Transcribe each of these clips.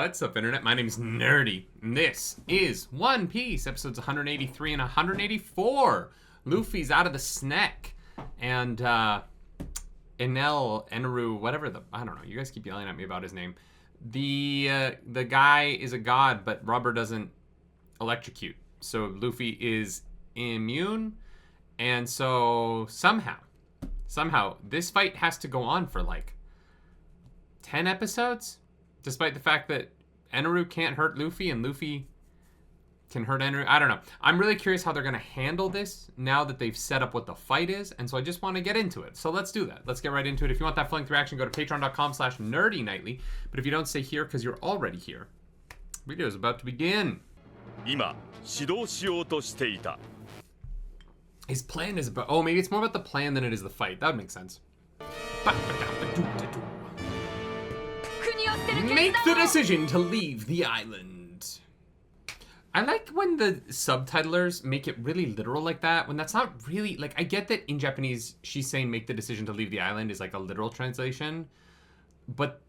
What's up, Internet? My name is Nerdy, and this is One Piece, episodes 183 and 184. Luffy's out of the snack, and Eneru, whatever I don't know. You guys keep yelling at me about his name. The guy is a god, but rubber doesn't electrocute, so Luffy is immune, and so somehow, this fight has to go on for like 10 episodes, despite the fact that Eneru can't hurt Luffy and Luffy can hurt Eneru. I don't know. I'm really curious how they're going to handle this now that they've set up what the fight is, and so I just want to get into it. So let's do that. Let's get right into it. If you want that full-length reaction, go to patreon.com/nerdynightly. But if you don't stay here because you're already here, the video is about to begin. His plan is about... Oh, maybe it's more about the plan than it is the fight. That would make sense. Make the decision to leave the island. I like when the subtitlers make it really literal like that, when that's not really... Like, I get that in Japanese, she's saying make the decision to leave the island is like a literal translation, but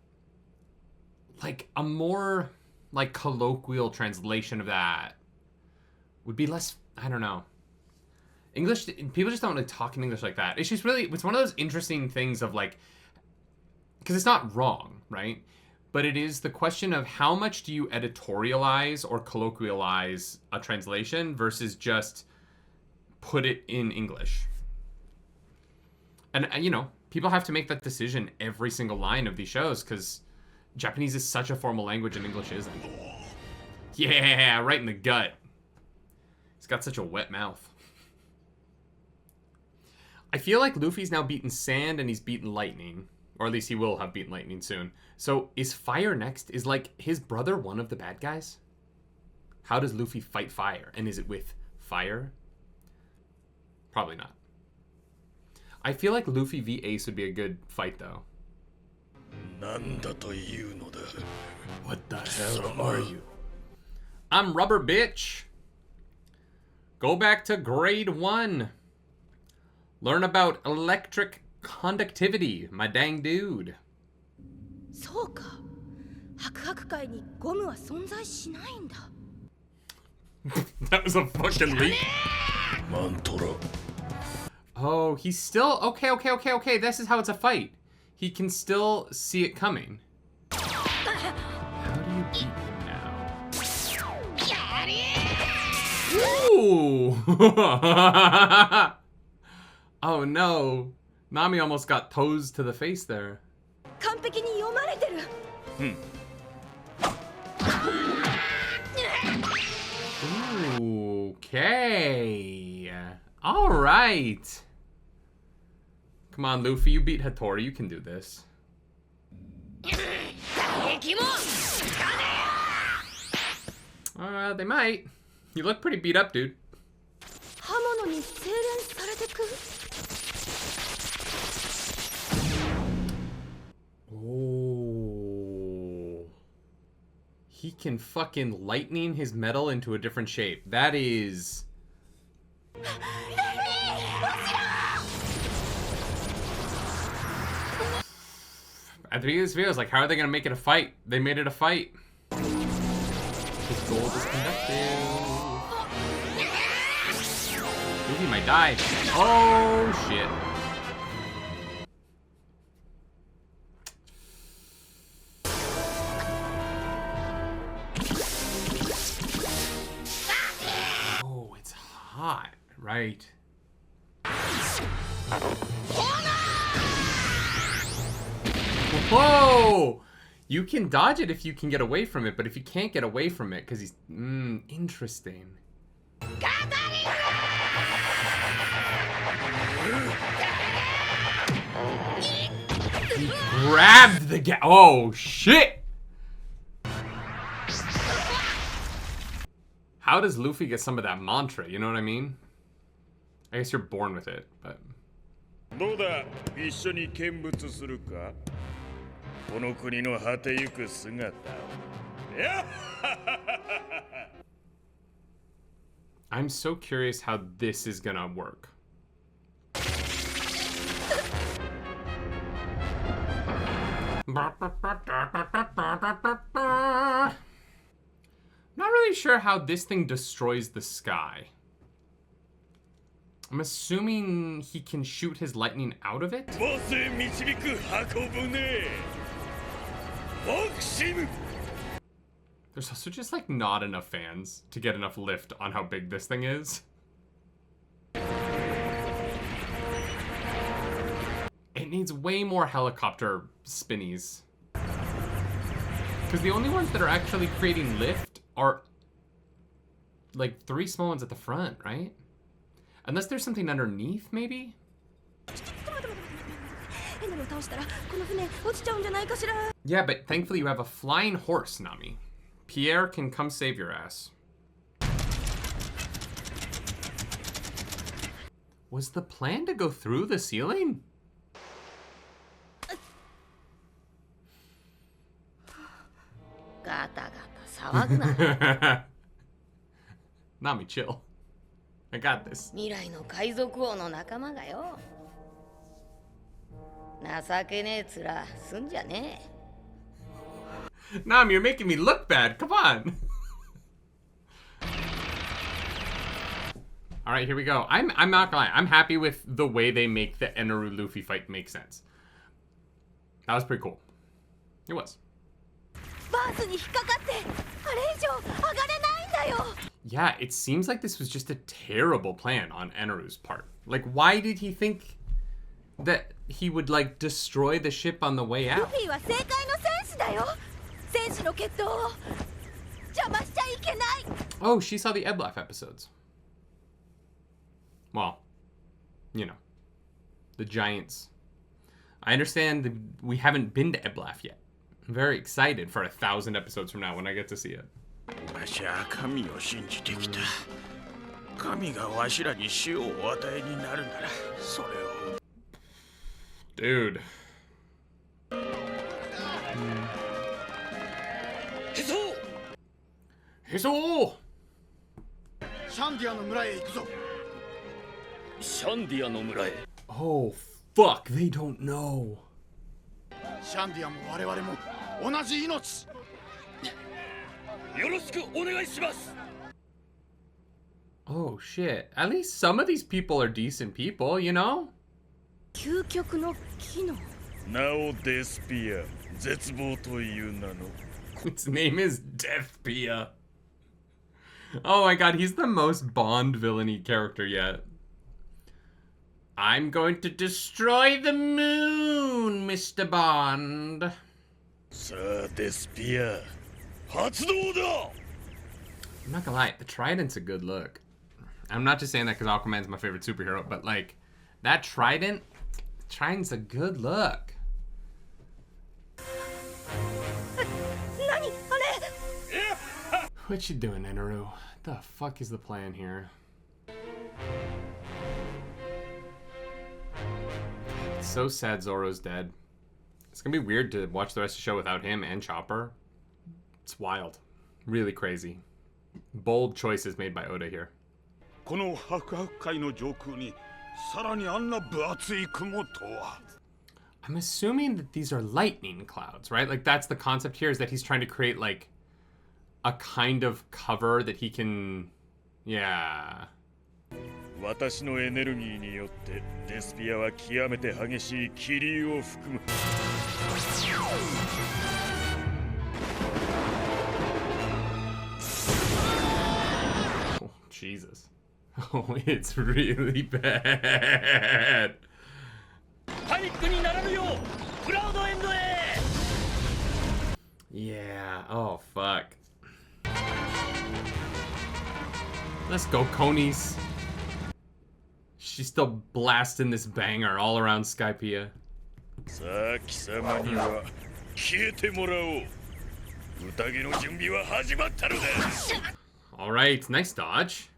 like a more like colloquial translation of that would be less... I don't know. English, people just don't really talk in English like that. It's just really... It's one of those interesting things of like... Because it's not wrong, right? But it is the question of how much do you editorialize or colloquialize a translation versus just put it in English. And, you know, people have to make that decision every single line of these shows because Japanese is such a formal language and English isn't. Yeah, right in the gut. He's got such a wet mouth. I feel like Luffy's now beaten sand and he's beaten lightning. Or at least he will have beaten lightning soon. So is fire next? Is like his brother one of the bad guys? How does Luffy fight fire? And is it with fire? Probably not. I feel like Luffy v Ace would be a good fight though. What the hell are you? I'm rubber, bitch. Go back to grade 1. Learn about electric conductivity, my dang dude. That was a fucking leap. Oh, he's still... Okay. This is how it's a fight. He can still see it coming. How do you beat him now? Ooh! Oh no. Nami almost got toes to the face there. Okay. All right. Come on, Luffy. You beat Hattori. You can do this. They might. You look pretty beat up, dude. Oh. He can fucking lightning his metal into a different shape. That is... At the beginning of this video, I was like, how are they gonna make it a fight? They made it a fight. His gold is conductive. Luffy might die. Oh, shit. Oh, it's hot. Right. Whoa! You can dodge it if you can get away from it, but if you can't get away from it, because he's... interesting. He grabbed the oh, shit! How does Luffy get some of that mantra, you know what I mean? I guess you're born with it, but... I'm so curious how this is gonna work. really sure how this thing destroys the sky. I'm assuming he can shoot his lightning out of it? There's also just like not enough fans to get enough lift on how big this thing is. It needs way more helicopter spinnies. Because the only ones that are actually creating lift are like 3 small ones at the front, right? Unless there's something underneath, maybe? Yeah, but thankfully you have a flying horse, Nami. Pierre can come save your ass. Was the plan to go through the ceiling? Nami, chill. I got this. Nami, you're making me look bad. Come on. All right, here we go. I'm not gonna lie. I'm happy with the way they make the Eneru Luffy fight make sense. That was pretty cool. It was. Yeah, it seems like this was just a terrible plan on Eneru's part. Like, why did he think that he would, like, destroy the ship on the way out? Oh, she saw the Eblaf episodes. Well, you know, the giants. I understand that we haven't been to Eblaf yet. I'm very excited for 1,000 episodes from now when I get to see it. Dude. Hizo! Oh, fuck, they don't know. Oh shit. At least some of these people are decent people, you know? Its name is Deathpea. Oh my god, he's the most Bond villainy character yet. I'm going to destroy the moon, Mr. Bond. Sir Deathpea. I'm not gonna lie, the trident's a good look. I'm not just saying that because Aquaman's my favorite superhero, but like, that trident's a good look. What you doing, Eneru? The fuck is the plan here? It's so sad Zoro's dead. It's gonna be weird to watch the rest of the show without him and Chopper. It's wild. Really crazy. Bold choices made by Oda here. I'm assuming that these are lightning clouds, right? Like, that's the concept here, is that he's trying to create, like, a kind of cover that he can... Yeah. Oh, Jesus. Oh, it's really bad. Yeah, oh fuck. Let's go, Conies. She's still blasting this banger all around Skypiea. Alright, nice dodge.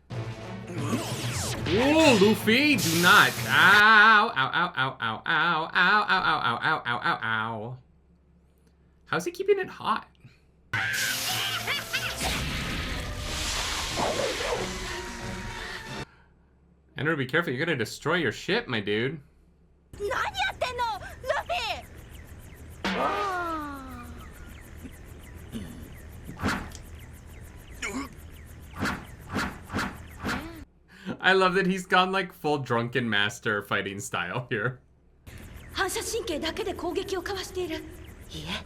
Ooh, Luffy, do not. Ow, ow, ow, ow, ow, ow, ow, ow, ow, ow, ow, ow, ow. How's he keeping it hot? Andrew, be careful, you're gonna destroy your ship, my dude. I love that he's gone like full drunken master fighting style here. 反射神経だけで攻撃をかわしている。いえ、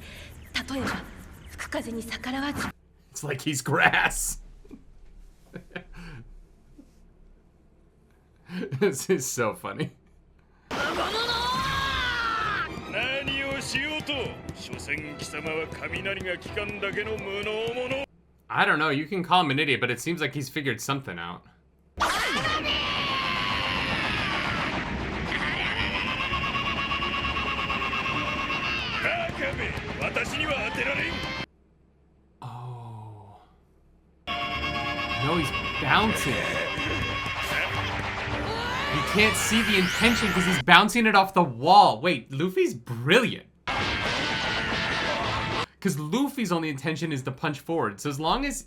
例えば吹く風に逆らわず。It's like he's grass. This is so funny. I don't know, you can call him an idiot, but it seems like he's figured something out. Oh. No, he's bouncing. You can't see the intention because he's bouncing it off the wall. Wait, Luffy's brilliant. Because Luffy's only intention is to punch forward. So as long as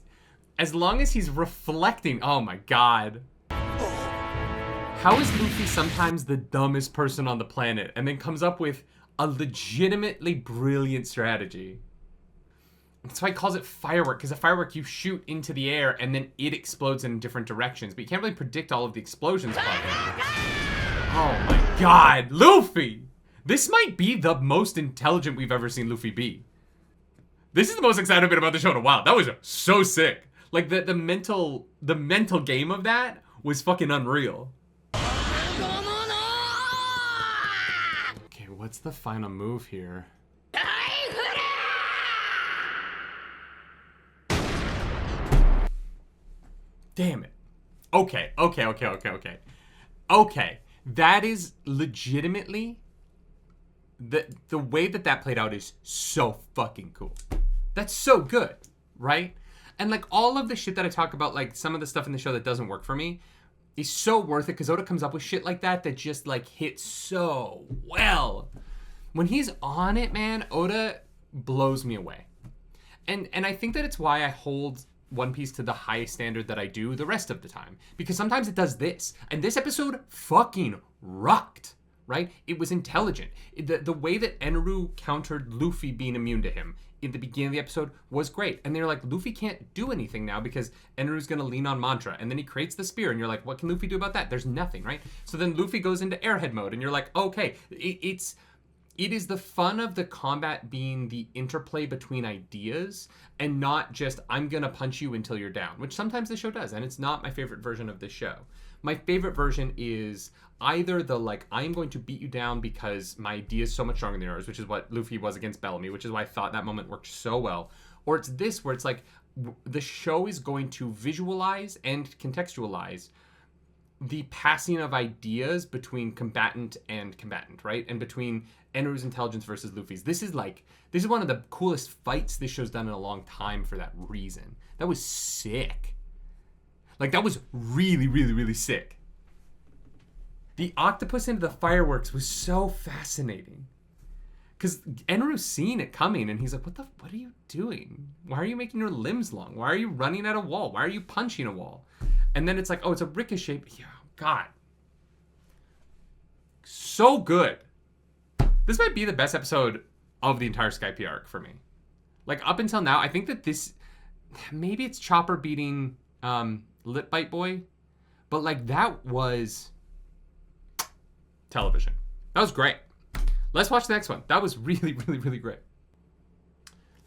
he's reflecting, oh my god. How is Luffy sometimes the dumbest person on the planet and then comes up with a legitimately brilliant strategy? That's why he calls it firework, because a firework you shoot into the air and then it explodes in different directions, but you can't really predict all of the explosions. Oh my god, Luffy! This might be the most intelligent we've ever seen Luffy be. This is the most excited bit about the show in a while. That was so sick. Like the mental game of that was fucking unreal. Okay, what's the final move here? Damn it. Okay. Okay, that is legitimately the way that played out is so fucking cool. That's so good, right? And like all of the shit that I talk about, like some of the stuff in the show that doesn't work for me, is so worth it because Oda comes up with shit like that just like hits so well. When he's on it, man, Oda blows me away. And I think that it's why I hold One Piece to the highest standard that I do the rest of the time. Because sometimes it does this. And this episode fucking rocked, right? It was intelligent. The way that Eneru countered Luffy being immune to him in the beginning of the episode was great. And they're like, Luffy can't do anything now because Eneru's going to lean on mantra. And then he creates the spear and you're like, what can Luffy do about that? There's nothing, right? So then Luffy goes into airhead mode and you're like, okay, it is the fun of the combat being the interplay between ideas and not just, I'm going to punch you until you're down, which sometimes the show does. And it's not my favorite version of the show. My favorite version is either the, like, I'm going to beat you down because my idea is so much stronger than yours, which is what Luffy was against Bellamy, which is why I thought that moment worked so well. Or it's this, where it's like, the show is going to visualize and contextualize the passing of ideas between combatant and combatant, right? And between Eneru's intelligence versus Luffy's. This is one of the coolest fights this show's done in a long time for that reason. That was sick. Like, that was really, really, really sick. The octopus into the fireworks was so fascinating. Because Eneru's seeing it coming, and he's like, what are you doing? Why are you making your limbs long? Why are you running at a wall? Why are you punching a wall? And then it's like, oh, it's a ricochet. Yeah, God. So good. This might be the best episode of the entire Skypiea arc for me. Like, up until now, I think that this... Maybe it's Chopper beating Lip Bite Boy. But, like, that was... television. That was great. Let's watch the next one. That was really, really, really great.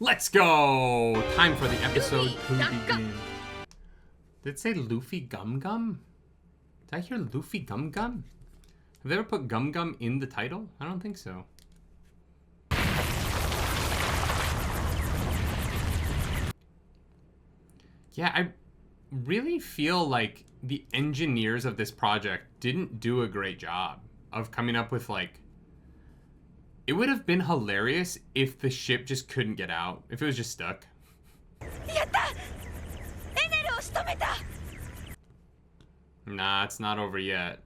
Let's go! Time for the episode to begin. Did it say Luffy Gum Gum? Did I hear Luffy Gum Gum? Have they ever put Gum Gum in the title? I don't think so. Yeah, I really feel like the engineers of this project didn't do a great job of coming up with, like... It would have been hilarious if the ship just couldn't get out. If it was just stuck. Nah, it's not over yet.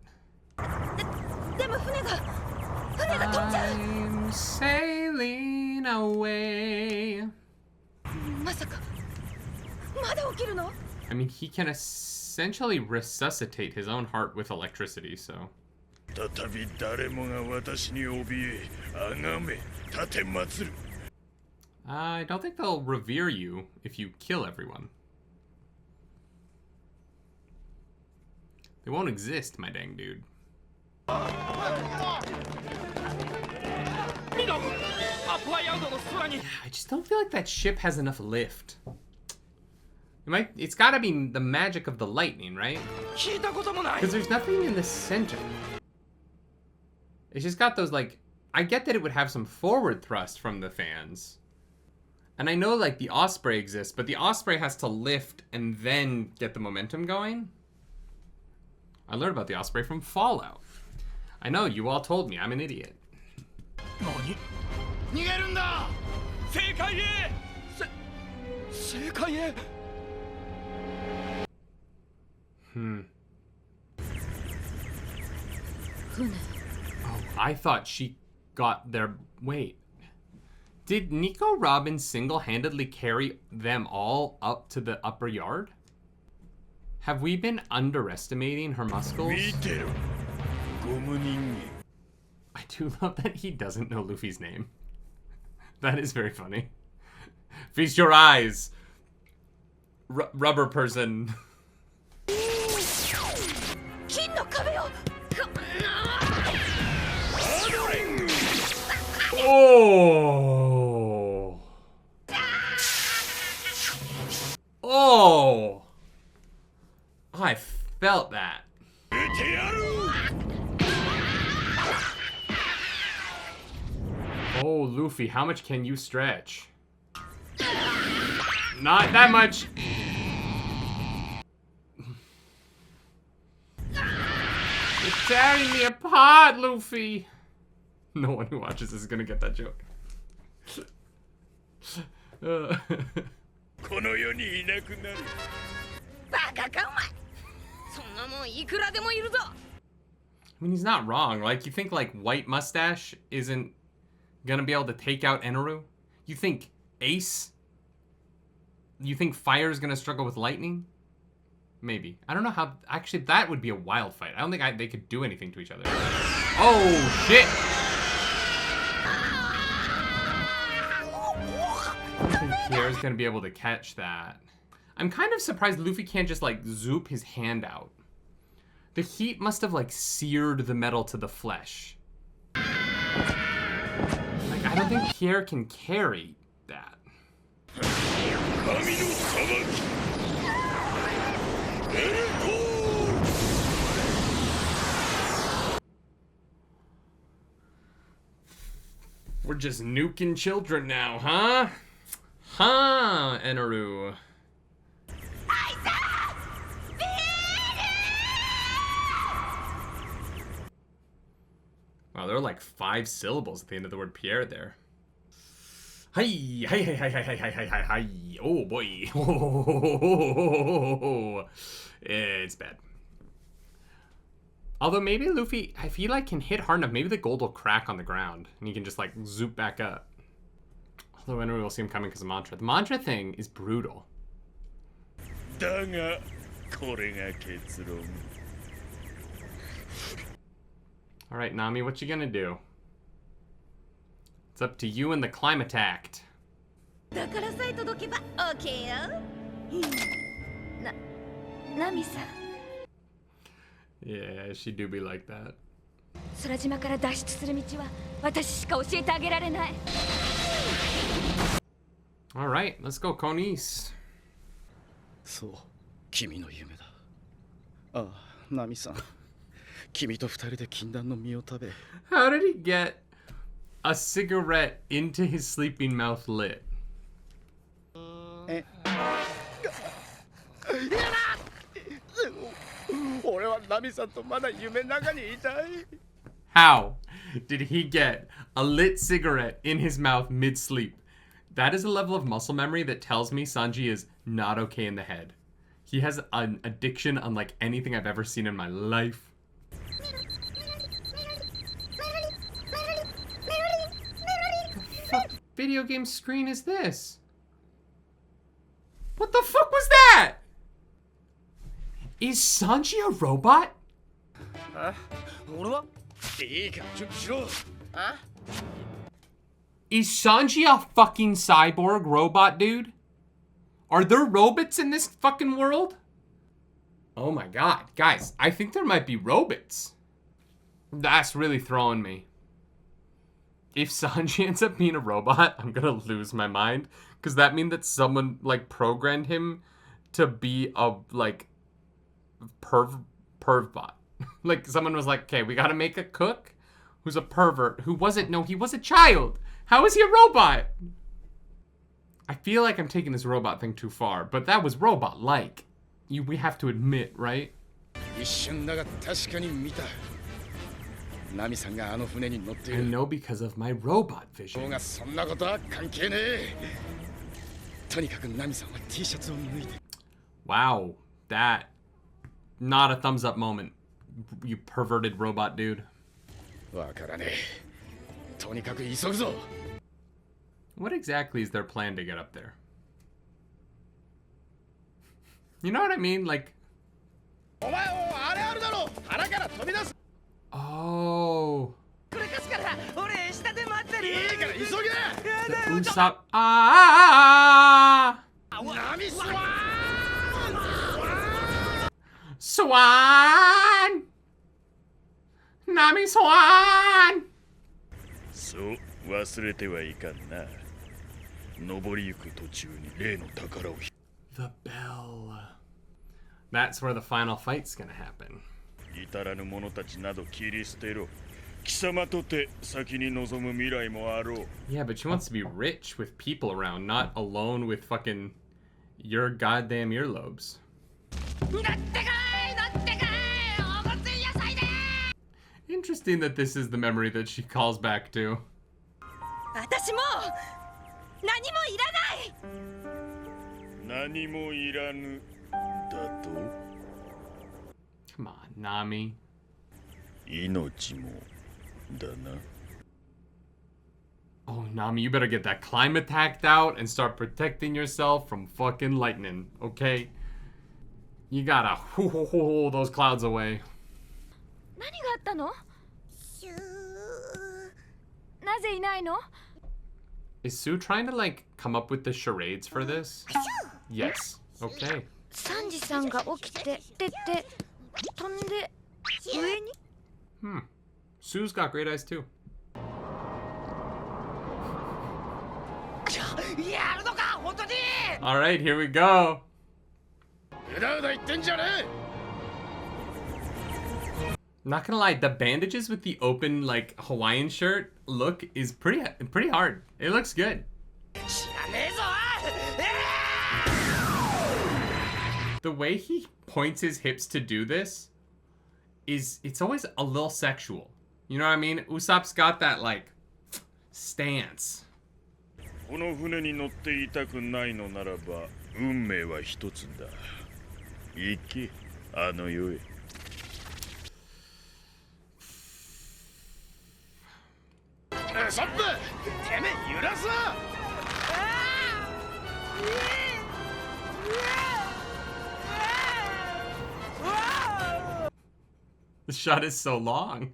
I'm sailing away. I mean, he can essentially resuscitate his own heart with electricity, so... I don't think they'll revere you if you kill everyone. They won't exist, my dang dude. I just don't feel like that ship has enough lift. It's gotta be the magic of the lightning, right? Because there's nothing in the center. It's just got those, like, I get that it would have some forward thrust from the fans. And I know, like, the Osprey exists, but the Osprey has to lift and then get the momentum going. I learned about the Osprey from Fallout. I know, you all told me. I'm an idiot. Oh, I thought she got their... Wait. Did Nico Robbins single-handedly carry them all up to the upper yard? Have we been underestimating her muscles? I do love that he doesn't know Luffy's name. That is very funny. Feast your eyes, rubber person. Oh! Oh! I felt that. Oh, Luffy, how much can you stretch? Not that much. You're tearing me apart, Luffy. No one who watches this is gonna get that joke. I mean, he's not wrong. Like, you think, like, White Mustache isn't gonna be able to take out Eneru? You think Ace? You think Fire's gonna struggle with Lightning? Maybe. I don't know how... Actually, that would be a wild fight. I don't think they could do anything to each other. Oh, shit! I don't think Pierre's gonna be able to catch that. I'm kind of surprised Luffy can't just, like, zoop his hand out. The heat must have, like, seared the metal to the flesh. Like, I don't think Pierre can carry that. We're just nuking children now, huh? Huh, Eneru. Wow, there are like 5 syllables at the end of the word Pierre there. Hi, hi, hi, hi, hi, hi, hi, hi, hi. Oh boy. It's bad. Although maybe Luffy, if he like can hit hard enough, maybe the gold will crack on the ground and he can just like zoop back up. Although Eneru will see him coming because of mantra. The mantra thing is brutal. All right, Nami, what you gonna do? It's up to you and the Climate Act. Yeah, she do be like that. All right, let's go, Konis. So, 君の夢だ。ああ、ナミさん。君と二人で禁断の実を食べ。 How did he get a cigarette into his sleeping mouth lit? How did he get a lit cigarette in his mouth mid-sleep? That is a level of muscle memory that tells me Sanji is not okay in the head. He has an addiction unlike anything I've ever seen in my life. What video game screen is this? What the fuck was that? Is Sanji a robot? Is Sanji a fucking cyborg robot, dude? Are there robots in this fucking world? Oh my god. Guys, I think there might be robots. That's really throwing me. If Sanji ends up being a robot, I'm gonna lose my mind. Because that means that someone, like, programmed him to be a, like, perv bot. Like, someone was like, okay, we gotta make a cook who's a pervert, who wasn't, no, he was a child. How is he a robot? I feel like I'm taking this robot thing too far, but that was robot-like. We have to admit, right? 一瞬だが確かに見た。ナミさんがあの船に乗ってい I る。 know because of my robot そう vision. がそんなことは関係ねえ。とにかくナミさんは T シャツを脱いで。 Wow, that not a thumbs up moment. You perverted robot dude. わからねえ。とにかく急ぐぞ。 What exactly is their plan to get up there? You know what I mean? Like, お前あれあるだろ。腹から飛び出す。 oh, これ貸すから俺下で待ってる。いいから急 the げ。 Usopp. ナミさん。 Swan! Nami Swan! そう忘れてはいかんな。登りゆく途中に例の宝を The bell. That's where the final fight's gonna happen. 至らぬ者たちなど切り捨てろ。貴様とて先に望む未来もあろう。 Yeah, but she wants to be rich with people around, not alone with fucking your goddamn earlobes. 乗ってこい乗ってこいおごつい野菜で。 Interesting that this is the memory that she calls back to. 私も何もいらない。何もいらぬだと Come on, Nami. 命もだな。 Oh, Nami, you better get that climate tacked out and start protecting yourself from fucking lightning, okay? You gotta hoo those clouds away. 何があったの？なぜいないの？ Is Sue trying to, like, come up with the charades for this? Yes. Okay. サンジさんが起きて出て飛んで上に？ Sue's got great eyes, too. やるのか本当に。 Alright, here we go. うだうだ言ってんじゃねえ。 Not gonna lie, the bandages with the open, like, Hawaiian shirt look is pretty hard. It looks good. 知らねえぞ。 The way he points his hips to do this it's always a little sexual. You know what I mean? Usopp's got that, like, stance. この船に乗っていたくないのならば運命は一つだ。行けあの世へ。 サップてめえ揺らすな。 The shot is so long.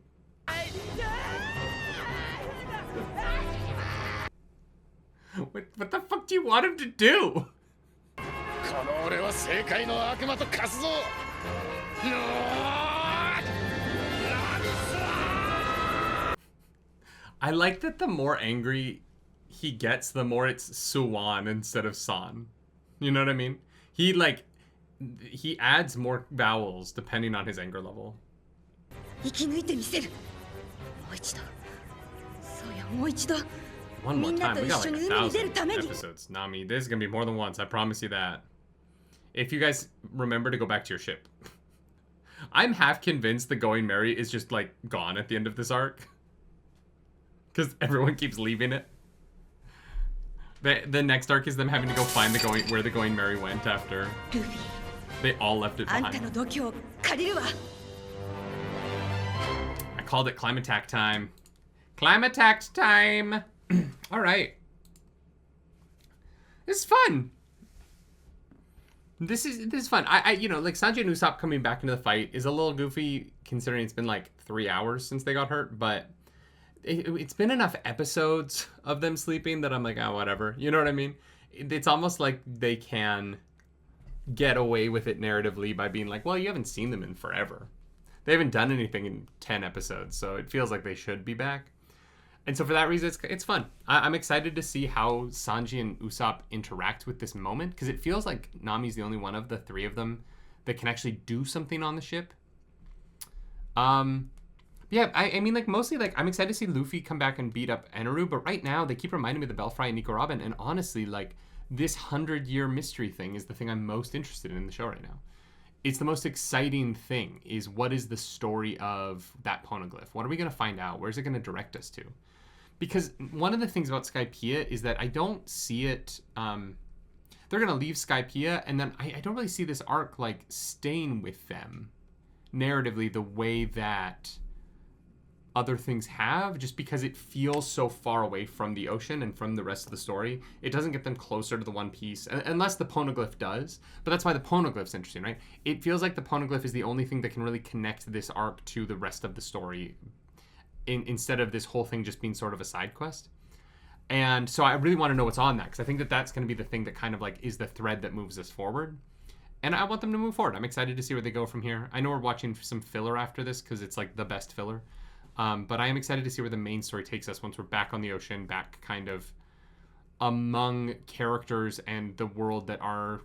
What the fuck do you want him to do? この俺は正解の悪魔と化すぞ。うわー I like that the more angry he gets, the more it's Suwan instead of San. You know what I mean? He adds more vowels depending on his anger level. 生き抜いてみせる。もう一度。そうやもう一度。 One more time. We got like みんなと一緒に海に出る 1,000 ために。 episodes. Nami, this is gonna be more than once. I promise you that. If you guys remember to go back to your ship. I'm half convinced the Going Merry is just like gone at the end of this arc. Because everyone keeps leaving it. The next arc is them having to go find where the Going Merry went after ルフィ、 they all left it あんた behind. の度胸を借りるわ。 I called it climate attack time. Climate attack time. All right. This is fun. This is fun. I you know, like Sanji and Usopp coming back into the fight is a little goofy considering it's been like 3 hours since they got hurt, but it's been enough episodes of them sleeping that I'm like, oh, whatever. You know what I mean? It's almost like they can get away with it narratively by being like, well, you haven't seen them in forever. They haven't done anything in 10 episodes, so it feels like they should be back. And so for that reason, it's fun. I'm excited to see how Sanji and Usopp interact with this moment, because it feels like Nami's the only one of the three of them that can actually do something on the ship. Yeah, I mean, like, mostly, like, I'm excited to see Luffy come back and beat up Eneru, but right now, they keep reminding me of the Belfry and Nico Robin, and honestly, like, this 100-year mystery thing is the thing I'm most interested in the show right now. It's the most exciting thing, is what is the story of that poneglyph? What are we going to find out? Where's it going to direct us to? Because one of the things about Skypiea is that I don't see it... they're going to leave Skypiea, and then I don't really see this arc, like, staying with them narratively the way that other things have, just because it feels so far away from the ocean and from the rest of the story. It doesn't get them closer to the One Piece, unless the poneglyph does. But that's why the poneglyph's interesting, right? It feels like the poneglyph is the only thing that can really connect this arc to the rest of the story, instead of this whole thing just being sort of a side quest. And so I really want to know what's on that, because I think that that's going to be the thing that kind of like is the thread that moves us forward. And I want them to move forward. I'm excited to see where they go from here. I know we're watching some filler after this, because it's like the best filler. But I am excited to see where the main story takes us once we're back on the ocean, back kind of among characters and the world that our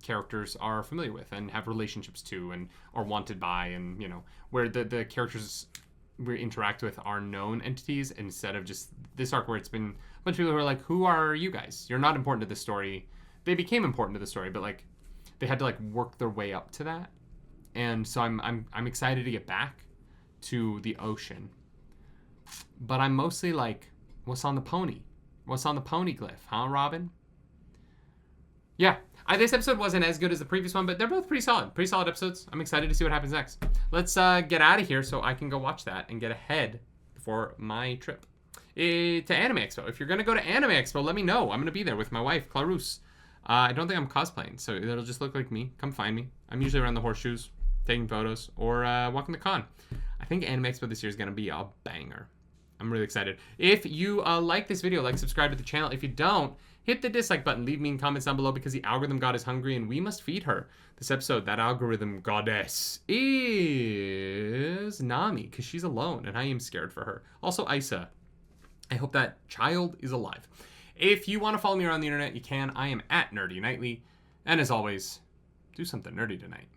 characters are familiar with and have relationships to and are wanted by, and, you know, where the characters we interact with are known entities, instead of just this arc where it's been a bunch of people who are like, who are you guys? You're not important to the story. They became important to the story, but like they had to like work their way up to that. And so I'm excited to get back to the ocean. But I'm mostly like, what's on the pony? What's on the poneglyph, huh, Robin? Yeah, this episode wasn't as good as the previous one, but they're both pretty solid. Pretty solid episodes. I'm excited to see what happens next. Let's get out of here so I can go watch that and get ahead for my trip to Anime Expo. If you're going to go to Anime Expo, let me know. I'm going to be there with my wife, Clarus. I don't think I'm cosplaying, so it'll just look like me. Come find me. I'm usually around the horseshoes, taking photos, or walking the con. I think Anime Expo this year is going to be a banger. I'm really excited. If you like this video, like, subscribe to the channel. If you don't, hit the dislike button. Leave me comments down below, because the algorithm god is hungry and we must feed her. This episode, that algorithm goddess is Nami, because she's alone and I am scared for her. Also, Isa. I hope that child is alive. If you want to follow me around the internet, you can. I am at nerdynightly. And as always, do something nerdy tonight.